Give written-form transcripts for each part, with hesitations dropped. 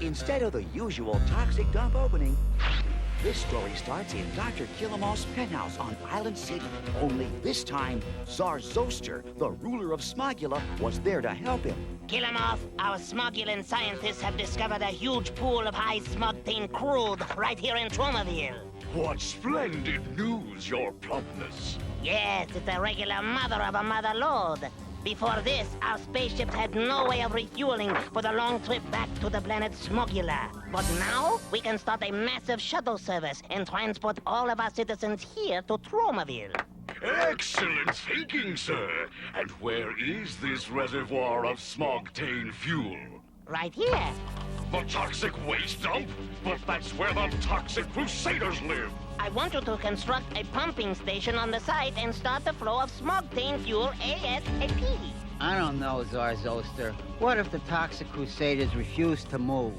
Instead of the usual toxic dump opening, this story starts in Dr. Killamov's penthouse on Island City. Only this time, Tsar Zoster, the ruler of Smogula, was there to help him. Killamov, our Smogulan scientists have discovered a huge pool of high smog-tained crude right here in Tromaville. What splendid news, your plumpness. Yes, it's a regular mother of a mother lode. Before this, our spaceships had no way of refueling for the long trip back to the planet Smogula. But now, we can start a massive shuttle service and transport all of our citizens here to Tromaville. Excellent thinking, sir. And where is this reservoir of smog-tained fuel? Right here. The toxic waste dump? But that's where the toxic Crusaders live. I want you to construct a pumping station on the site and start the flow of smog-tained fuel ASAP. I don't know, Tsar Zoster. What if the Toxic Crusaders refuse to move?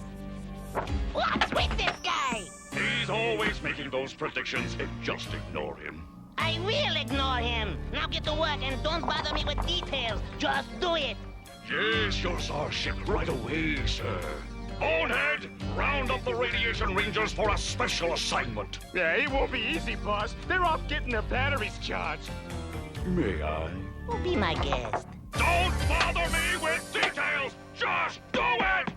What's with this guy? He's always making those predictions. Just ignore him. I will ignore him. Now get to work and don't bother me with details. Just do it. Yes, your Tsarship, right away, sir. Bonehead, round up the radiation rangers for a special assignment. Yeah, it won't be easy, boss. They're off getting their batteries charged. May I? Oh, be my guest. Don't bother me with details! Just do it!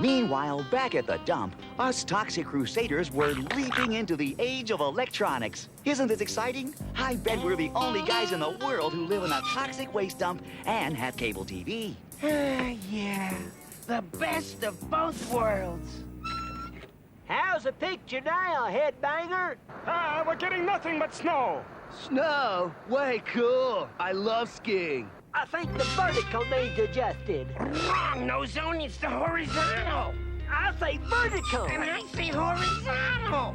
Meanwhile, back at the dump, us toxic Crusaders were leaping into the age of electronics. Isn't this exciting? I bet we're the only guys in the world who live in a toxic waste dump and have cable TV. Yeah, the best of both worlds. How's the picture now, headbanger? We're getting nothing but snow. Snow? Way cool. I love skiing. I think the vertical needs adjusted. Wrong, no zone. It's the horizontal. I say vertical. And I say horizontal.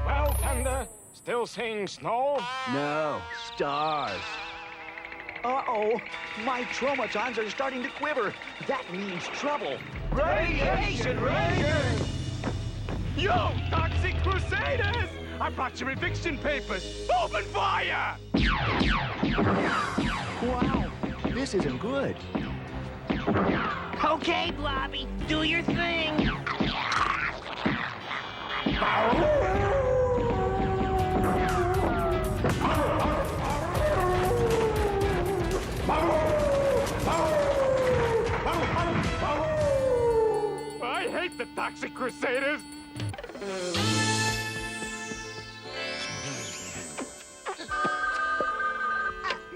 Well, Thunder, still seeing snow? No, stars. Uh-oh, my tromatons are starting to quiver. That means trouble. Radiation Rangers! Yo, Toxic Crusaders! I brought your eviction papers. Open fire! Wow, this isn't good. Okay, Blobby, do your thing. I hate the Toxic Crusaders.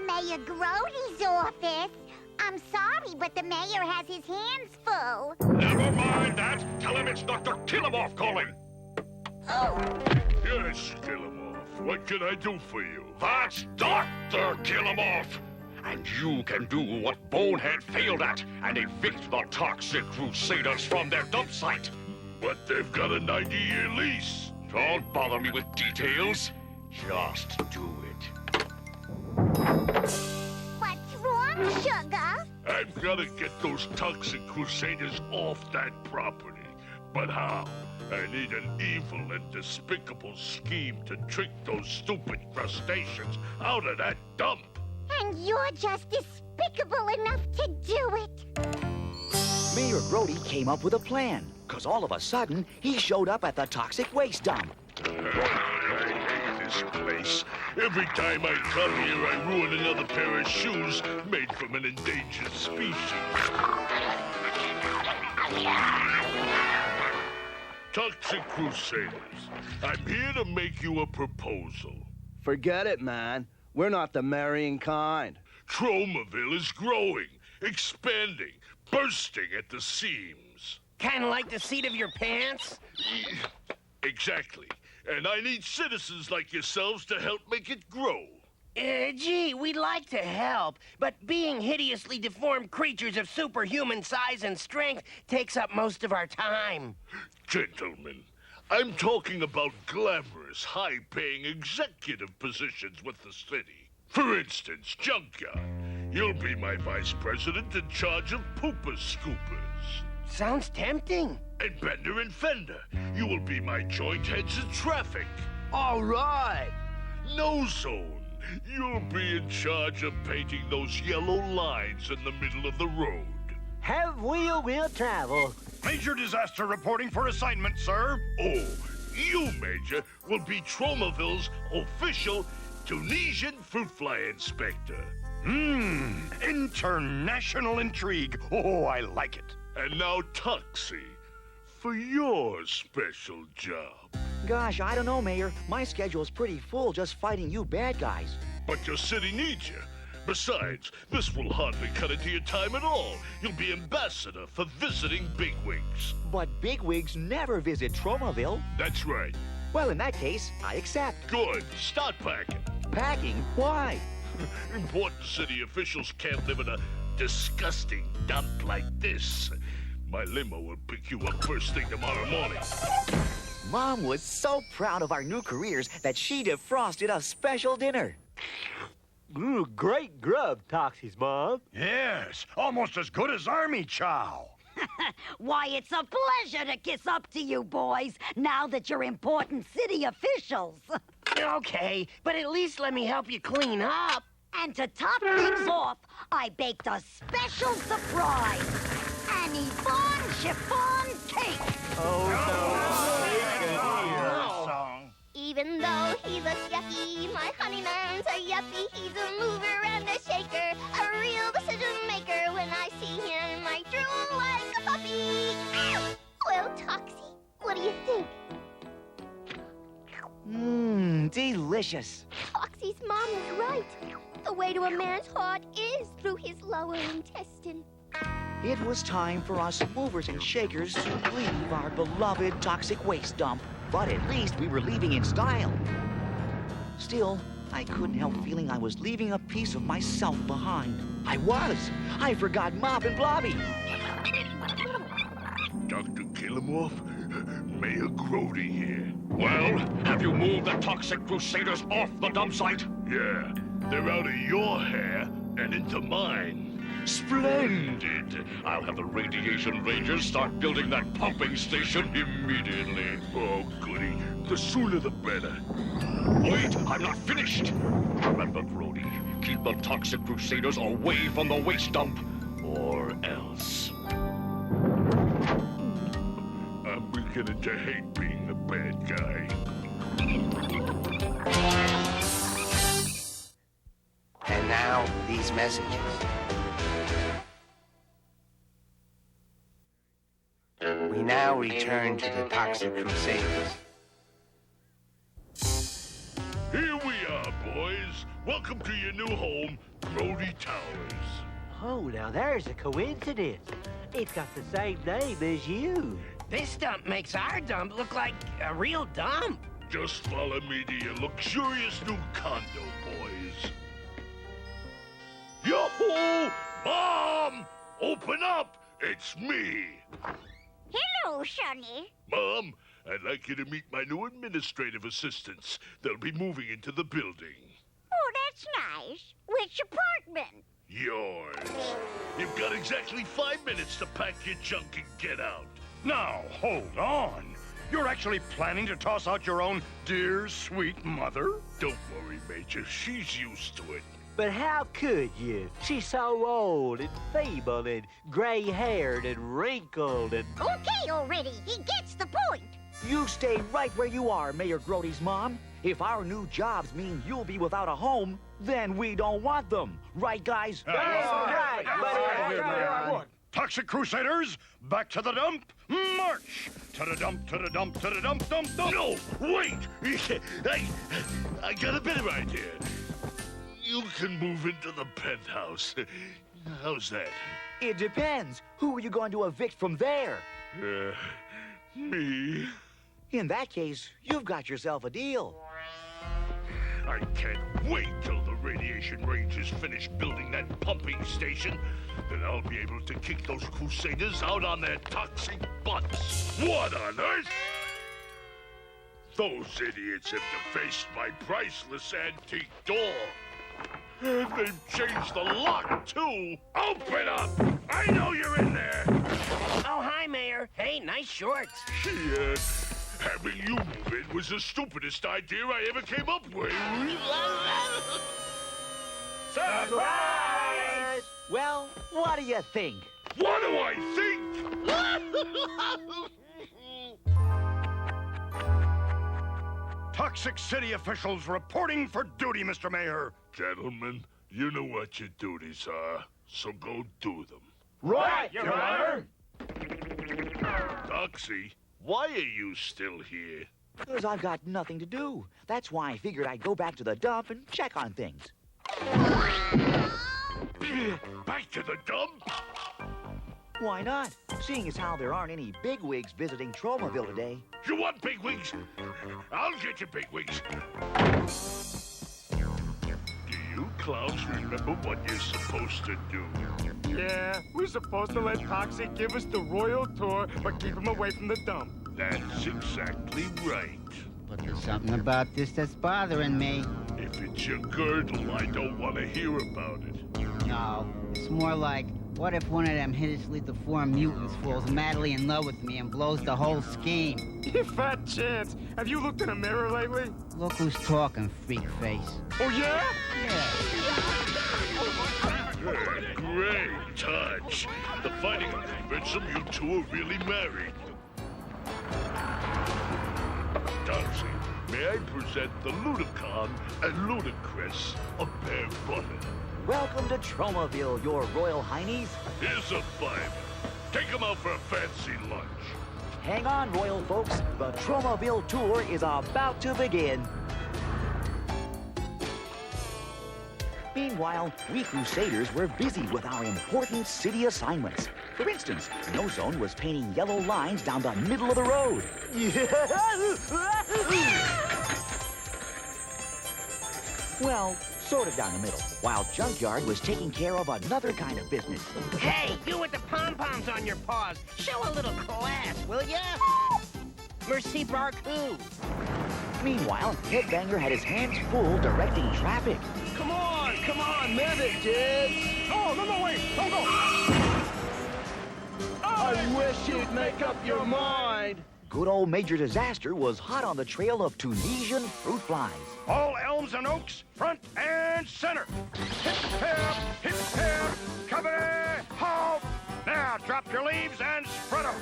Mayor Grody's office. I'm sorry, but the mayor has his hands full. Never mind that. Tell him it's Dr. Killamov calling. Yes, Killamov. What can I do for you? That's Dr. Killamov. And you can do what Bonehead failed at and evict the Toxic Crusaders from their dump site. But they've got a 90-year lease. Don't bother me with details. Just do it. What's wrong, Sugar? I've got to get those Toxic Crusaders off that property. But how? I need an evil and despicable scheme to trick those stupid crustaceans out of that dump. And you're just despicable enough to do it. Mayor Grody came up with a plan, because all of a sudden, he showed up at the toxic waste dump. I hate this place. Every time I come here, I ruin another pair of shoes made from an endangered species. Toxic Crusaders, I'm here to make you a proposal. Forget it, man. We're not the marrying kind. Tromaville is growing, expanding, bursting at the seams. Kind of like the seat of your pants? Exactly. And I need citizens like yourselves to help make it grow. Gee, we'd like to help, but being hideously deformed creatures of superhuman size and strength takes up most of our time. Gentlemen, I'm talking about glamorous, high-paying executive positions with the city. For instance, Junkyard. You'll be my vice president in charge of pooper scoopers. Sounds tempting. And Bender and Fender, you will be my joint heads of traffic. All right. No zone. You'll be in charge of painting those yellow lines in the middle of the road. Have will travel. Major disaster reporting for assignment, sir. Oh, you, Major, will be Tromaville's official Tunisian fruit fly inspector. International intrigue. Oh, I like it. And now, Toxie, for your special job. Gosh, I don't know, Mayor. My schedule's pretty full just fighting you bad guys. But your city needs you. Besides, this will hardly cut into your time at all. You'll be ambassador for visiting bigwigs. But bigwigs never visit Tromaville. That's right. Well, in that case, I accept. Good. Start packing. Packing? Why? Important city officials can't live in a disgusting dump like this. My limo will pick you up first thing tomorrow morning. Mom was so proud of our new careers that she defrosted a special dinner. Ooh, great grub, Toxie's Mom. Yes, almost as good as Army Chow. Why, it's a pleasure to kiss up to you boys, now that you're important city officials. Okay, but at least let me help you clean up. And to top things off, I baked a special surprise. An Yvonne chiffon cake. Even though he looks yucky, my honeyman's a yuppie. He's a mover and a shaker, a real decision maker. When I see him, I drool like a puppy. Well, Toxie, what do you think? Delicious. Toxie's mom was right. The way to a man's heart is through his lower intestine. It was time for us movers and shakers to leave our beloved toxic waste dump. But at least we were leaving in style. Still, I couldn't help feeling I was leaving a piece of myself behind. I forgot Mop and Blobby. Dr. Killamoff, Mayor Grody here. Well, have you moved the toxic Crusaders off the dump site? Yeah, they're out of your hair and into mine. Splendid! I'll have the Radiation Rangers start building that pumping station immediately. Oh, goody. The sooner the better. Wait, I'm not finished. Remember, Grody, keep the toxic Crusaders away from the waste dump, or else. I'm beginning to hate being the bad guy. And now, these messages. We now return to the Toxic Crusaders. Here we are, boys. Welcome to your new home, Grody Towers. Oh, now there's a coincidence. It's got the same name as you. This dump makes our dump look like a real dump. Just follow me to your luxurious new condo, boys. Yo-ho! Mom! Open up! It's me! Hello, Sonny. Mom, I'd like you to meet my new administrative assistants. They'll be moving into the building. Oh, that's nice. Which apartment? Yours. You've got exactly 5 minutes to pack your junk and get out. Now, hold on. You're actually planning to toss out your own dear, sweet mother? Don't worry, Major. She's used to it. But how could you? She's so old and feeble and gray-haired and wrinkled and... Okay already. He gets the point. You stay right where you are, Mayor Grody's mom. If our new jobs mean you'll be without a home, then we don't want them. Right, guys? Right. Toxic Crusaders, back to the dump. March! To the dump, to the dump, to the dump, dump, dump. No, wait! I got a better idea. You can move into the penthouse. How's that? It depends. Who are you going to evict from there? Me. In that case, you've got yourself a deal. I can't wait till the Radiation Rangers finish building that pumping station. Then I'll be able to kick those Crusaders out on their toxic butts. What on earth? Those idiots have defaced my priceless antique door. And they've changed the lock, too. Open up! I know you're in there. Oh, hi, Mayor. Hey, nice shorts. Yeah, Having you move in was the stupidest idea I ever came up with. Surprise! Well, what do you think? What do I think? Toxic City officials reporting for duty, Mr. Mayor. Gentlemen, you know what your duties are, so go do them. Right, Your Honor. Toxie, why are you still here? Because I've got nothing to do. That's why I figured I'd go back to the dump and check on things. Back to the dump? Why not? Seeing as how there aren't any bigwigs visiting Tromaville today. You want bigwigs? I'll get you bigwigs. Do you clowns remember what you're supposed to do? Yeah, we're supposed to let Toxic give us the royal tour, but keep him away from the dump. That's exactly right. But there's something about this that's bothering me. If it's your girdle, I don't want to hear about it. No, it's more like, what if one of them hideously deformed mutants falls madly in love with me and blows the whole scheme? You fat chance. Have you looked in a mirror lately? Look who's talking, freak face. Oh, yeah? Great touch. The fighting will convince them you two are really married. Darcy, may I present the Ludicon and Ludicrous of Bear Butter? Welcome to Tromaville, your royal heinies. Here's a $5. Take them out for a fancy lunch. Hang on, royal folks. The Tromaville tour is about to begin. Meanwhile, we Crusaders were busy with our important city assignments. For instance, No Zone was painting yellow lines down the middle of the road. Well, sort of down the middle, while Junkyard was taking care of another kind of business. Hey, you with the pom-poms on your paws, show a little class, will ya? Merci beaucoup. Meanwhile, Headbanger had his hands full directing traffic. Come on, move it, kids. Oh, no, wait. Don't go. I wish you'd make up your mind. Good old Major Disaster was hot on the trail of Tunisian fruit flies. All elms and oaks, front and center. Hip, company, halt. Now drop your leaves and spread them.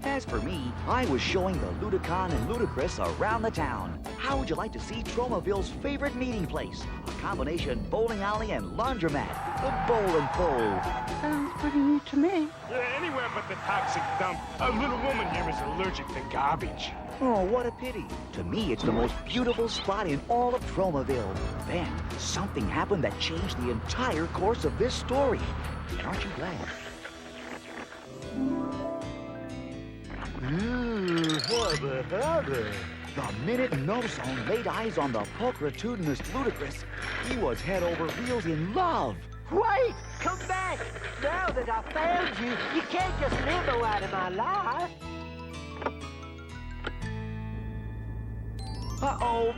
As for me, I was showing the Ludicon and Ludicrous around the town. How would you like to see Tromaville's favorite meeting place? A combination bowling alley and laundromat. The Bowl and Pole. Sounds pretty neat to me. Yeah, anywhere but the toxic dump. A little woman here is allergic to garbage. Oh, what a pity. To me, it's the most beautiful spot in all of Tromaville. Then, something happened that changed the entire course of this story. And aren't you glad? The minute No Zone laid eyes on the pulchritudinous Ludicrous, he was head over heels in love. Wait! Come back! Now that I found you, you can't just limbo out of my life. Uh-oh.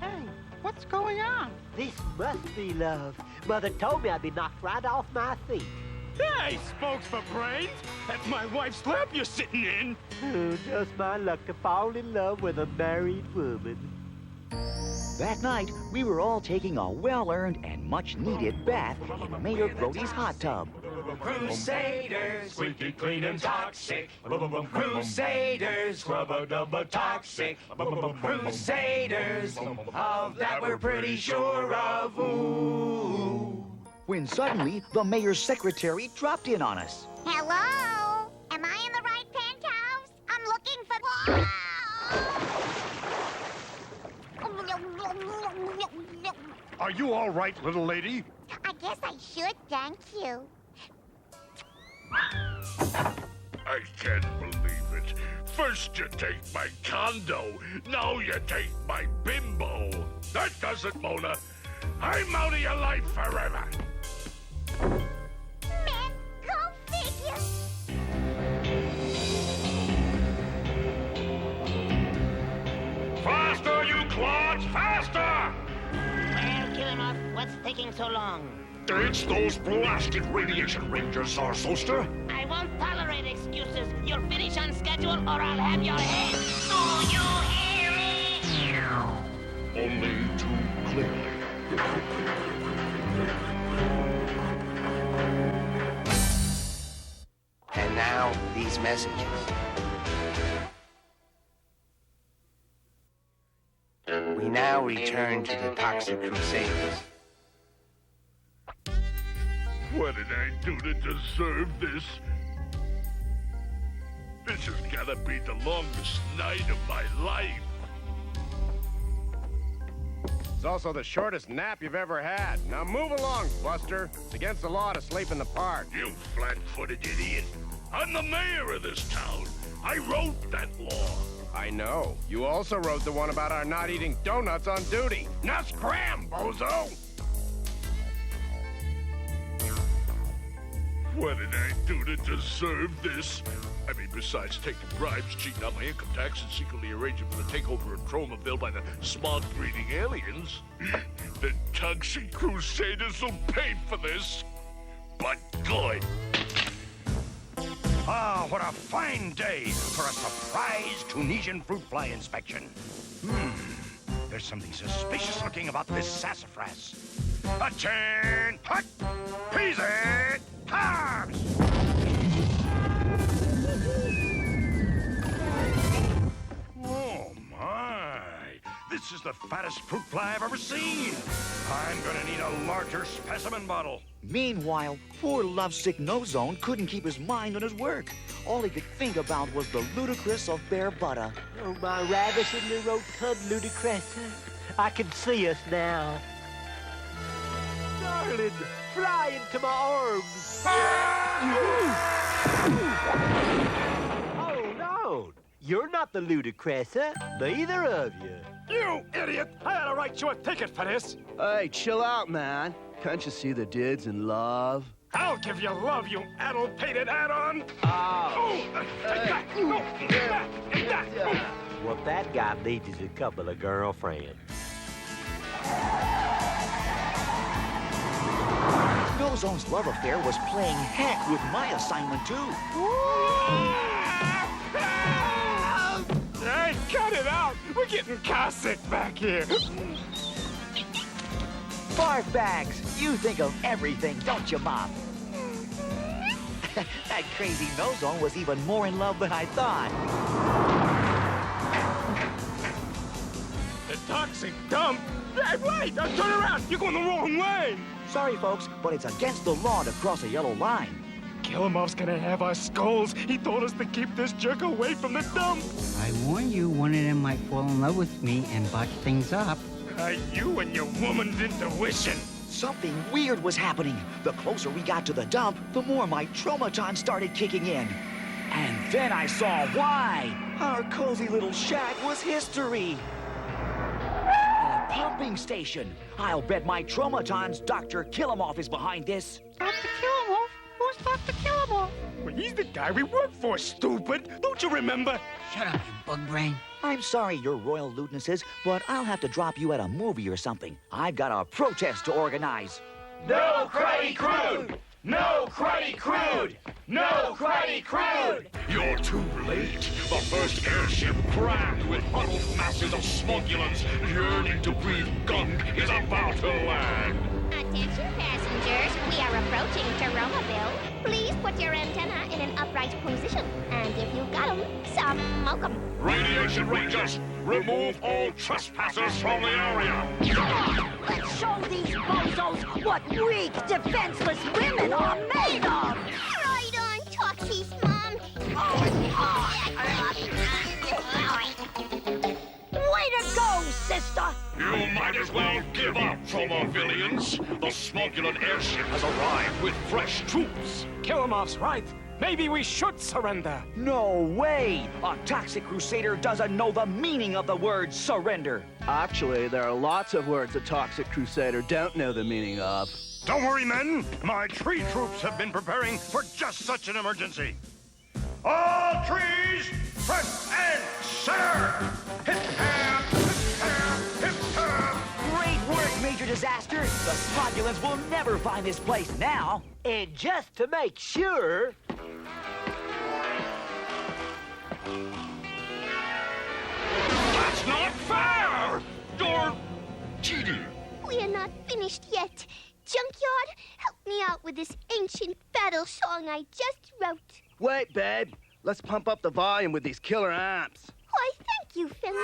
Hey, what's going on? This must be love. Mother told me I'd be knocked right off my feet. Hey, spokes for brains. That's my wife's lap you're sitting in. Oh, just my luck to fall in love with a married woman. That night, we were all taking a well-earned and much-needed bath in Mayor Brody's hot tub. Crusaders, squeaky clean and toxic. Crusaders, rubber-dubber toxic. Crusaders, of that we're pretty sure of. Ooh. When suddenly, the mayor's secretary dropped in on us. Hello? Am I in the right penthouse? I'm looking for... Are you all right, little lady? I guess I should, thank you. I can't believe it. First you take my condo, now you take my bimbo. That does it, Mona. I'm out of your life forever. Man, go figure. Faster, you clods, faster! Well, kill him off What's taking so long? It's those blasted radiation rangers, Zarsoster. I won't tolerate excuses. You'll finish on schedule or I'll have your head. Do you hear me? Only too clearly. And now, these messages. We now return to the Toxic Crusaders. What did I do to deserve this? This has gotta be the longest night of my life. It's also the shortest nap you've ever had. Now move along, Buster. It's against the law to sleep in the park. You flat-footed idiot. I'm the mayor of this town. I wrote that law. I know. You also wrote the one about our not eating donuts on duty. Now scram, bozo! What did I do to deserve this? I mean, besides taking bribes, cheating on my income tax, and secretly arranging for the takeover of Tromaville by the smog-breeding aliens. The Toxic Crusaders will pay for this. But good. Ah, what a fine day for a surprise Tunisian fruit fly inspection. There's something suspicious looking about this sassafras. A-chan, hut, peasy, carbs! Oh, my. This is the fattest fruit fly I've ever seen. I'm gonna need a larger specimen bottle. Meanwhile, poor lovesick No-Zone couldn't keep his mind on his work. All he could think about was the ludicrous of bare butter. Oh, my ravishingly rotund ludicrous. I can see us now. Darling, fly into my arms. Oh, no. You're not the ludicressa, neither of you. You idiot! I had to write you a ticket for this. Hey, chill out, man. Can't you see the dude's in love? I'll give you love, you addle-pated add-on. Take that! No, take that! Take that! What that guy needs is a couple of girlfriends. No-Zone's love affair was playing heck with my assignment, too. Hey, cut it out! We're getting car sick back here. Barf bags, you think of everything, don't you, Mom? That crazy No-Zone was even more in love than I thought. The toxic dump? Hey, wait! Turn around! You're going the wrong way! Sorry, folks, but it's against the law to cross a yellow line. Kilimov's gonna have our skulls. He told us to keep this jerk away from the dump. I warned you, one of them might fall in love with me and botch things up. You and your woman's intuition. Something weird was happening. The closer we got to the dump, the more my traumaton started kicking in. And then I saw why. Our cozy little shack was history. A pumping station. I'll bet my traumaton's Dr. Killimov is behind this. Dr. Killimov? Who's Dr. Killimov? Well, he's the guy we work for, stupid. Don't you remember? Shut up, you bug brain. I'm sorry, your royal lewdnesses, but I'll have to drop you at a movie or something. I've got a protest to organize. No cruddy crude! No cruddy crude! No cruddy crude! You're too late. The first airship crammed with huddled masses of smugulants yearning to breathe gunk is about to land. Attention passengers, we are approaching Tromaville. Please put your antenna in an upright position. And if you got 'em, smoke 'em. Radiation Rangers, remove all trespassers from the area. Let's show these bozos what weak, defenseless women are made of! Right on, Toxies, Mom. Way to go, sister! You might as well give up, Tromavillians. The smuggling airship has arrived with fresh troops. Kilimov's right. Maybe we should surrender. No way! A Toxic Crusader doesn't know the meaning of the word surrender. Actually, there are lots of words a Toxic Crusader don't know the meaning of. Don't worry, men. My tree troops have been preparing for just such an emergency. All trees, front and center. Hip, hip, hip, hip, hip, hip. Great work, Major disaster, the Smogulans will never find this place now. And just to make sure... That's not fair! You're cheating. We are not finished yet. Junkyard, help me out with this ancient battle song I just wrote. Wait, babe. Let's pump up the volume with these killer amps. Why, thank you, Fender.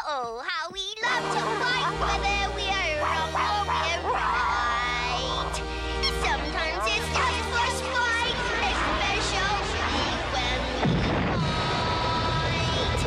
Oh, how we love to fight whether we are wrong or we're right. Sometimes it's just for spite, especially when we fight.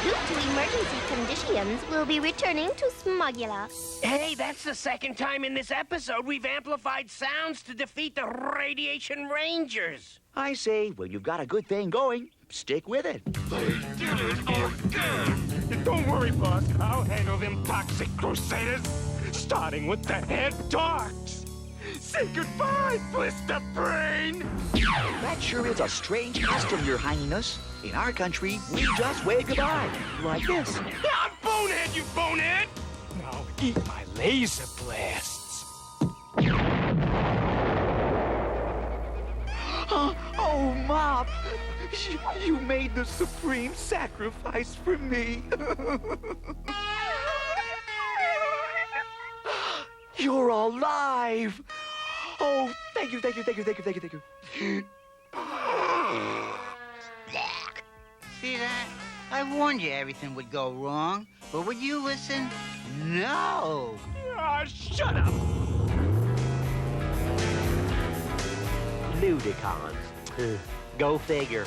Due to emergency conditions, we'll be returning to Smogula. Hey, that's the second time in this episode we've amplified sounds to defeat the Radiation Rangers. I say, when you've got a good thing going, stick with it. They did it again. Don't worry, boss. I'll handle them toxic crusaders, starting with the head dogs. Say goodbye, Blister Brain. That sure is a strange custom, Your Highness. In our country, we just wave goodbye, like this. I'm Bonehead, you bonehead! Now eat my laser blasts. Oh, Mop! You made the supreme sacrifice for me. You're alive! Oh, thank you. See that? I warned you everything would go wrong, but would you listen? No! Ah, shut up! Ludicons. Go figure.